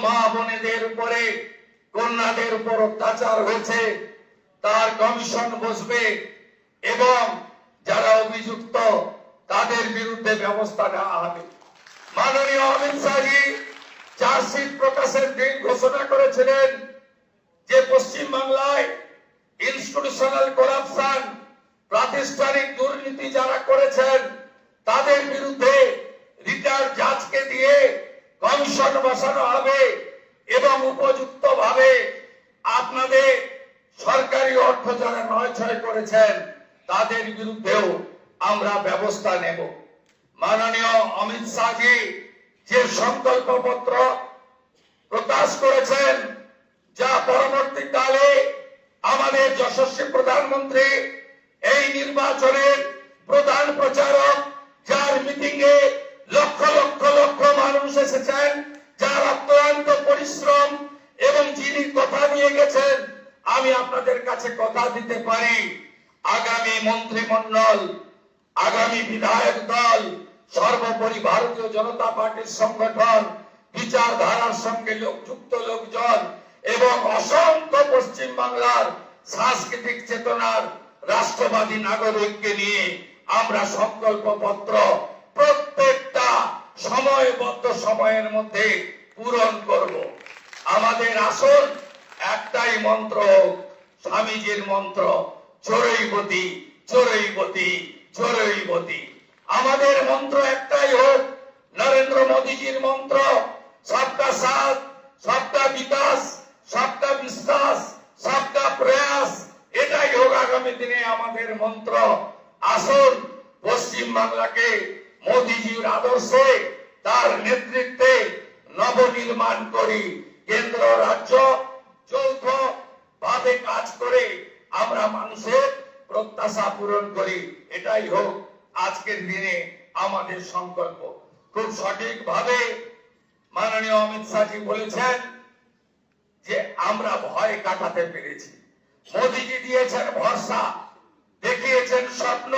মা বোনেদের উপরে, কন্যাদের উপর অত্যাচার হয়েছে তার কমিশন বসবে এবং যারা অভিযুক্ত তাদের বিরুদ্ধে ব্যবস্থা নেওয়া হবে। মাননীয় অমিত শাহজি চার্জশিট প্রকাশের দিন ঘোষণা করেছিলেন যে পশ্চিম বাংলায় ইনস্টিটিউশনাল করাপশন, প্রাতিষ্ঠানিক দুর্নীতি যারা করেছেন তাদের বিরুদ্ধে রিটায়ার্ড জাজকে দিয়ে কমিশন বসানো হবে এবং উপযুক্ত ভাবে আপনাদের সরকারি অর্থ যারা নয়ছয় করেছেন তাদের বিরুদ্ধেও আমরা ব্যবস্থা নেব। মাননীয় অমিত শাহজি যে সংকল্পপত্র প্রকাশ করেছেন, যা পরবর্তীকালে আমাদের যশস্বী প্রধানমন্ত্রী এই নির্বাচনের প্রধান প্রচারক, যার মিটিং এ লক্ষ লক্ষ লক্ষ মানুষ এসেছেন, যার অক্লান্ত পরিশ্রম এবং যিনি কথা দিয়ে গেছেন, আমি আপনাদের কাছে কথা দিতে পারি আগামী মন্ত্রিমণ্ডল, আগামী বিধায়ক দল, সর্বোপরি ভারতীয় জনতা পার্টির সংগঠন, বিচারধারার সঙ্গে যুক্ত লোকজন এবং অসংখ্য পশ্চিম বাংলার সাংস্কৃতিক চেতনার রাষ্ট্রবাদী নাগরিককে নিয়ে আমরা সংকল্পপত্র প্রত্যেকটা সময়বদ্ধ সময়ের মধ্যে পূরণ করব। আমাদের আসল একটাই মন্ত্র, স্বামীজির মন্ত্র, চোরৈবতী চোরৈবতী চোরৈবতী। আমাদের মন্ত্র একটাই হোক, নরেন্দ্র মোদীজির মন্ত্র, সবকা সাথ, সবকা বিকাশ, সবকা বিশ্বাস, সবকা প্রয়াস। এটাই হোক আগামী দিনে আমাদের মন্ত্র। আসুন পশ্চিম বাংলাকে মোদীজির আদর্শে, তার নেতৃত্বে নবনির্মাণ করি। কেন্দ্র রাজ্য যৌথ ভাবে কাজ করে আমরা মানুষের প্রত্যাশা পূরণ করি। এটাই হোক আজকের দিনে আমাদের সংকল্প। খুব সঠিক ভাবে মাননীয় অমিত শাহজি বলেছেন যে আমরা ভয় কাটাতে পেরেছি। মোদীজি দিয়েছেন ভরসা, দেখিয়েছেন স্বপ্ন,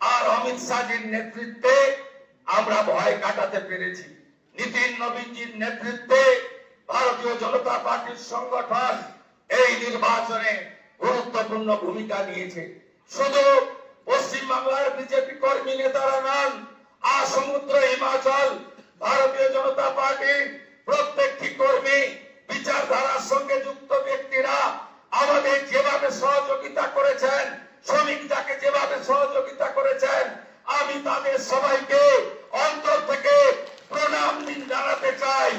আর অমিত শাহজির নেতৃত্বে আমরা ভয় কাটাতে পেরেছি। নীতিন নবীনজির নেতৃত্বে ভারতীয় জনতা পার্টির সংগঠন এই নির্বাচনে গুরুত্বপূর্ণ ভূমিকা নিয়েছে। শুধু পশ্চিম বাংলার বিজেপি কর্মী নেতারা নন, সমুদ্র হিমাচল ভারতীয় জনতা পার্টির প্রত্যেকটি কর্মী, বিচারধারার সঙ্গে যুক্ত ব্যক্তিরা আমাদের যেভাবে সহযোগিতা করেছেন, শ্রমিকটাকে যেভাবে সহযোগিতা করেছেন, আমি তাদের সবাইকে অন্তর থেকে প্রণাম জানাতে চাই।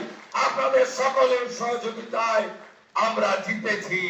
আপনাদের সকলের সহযোগিতায় আমরা জিতেছি।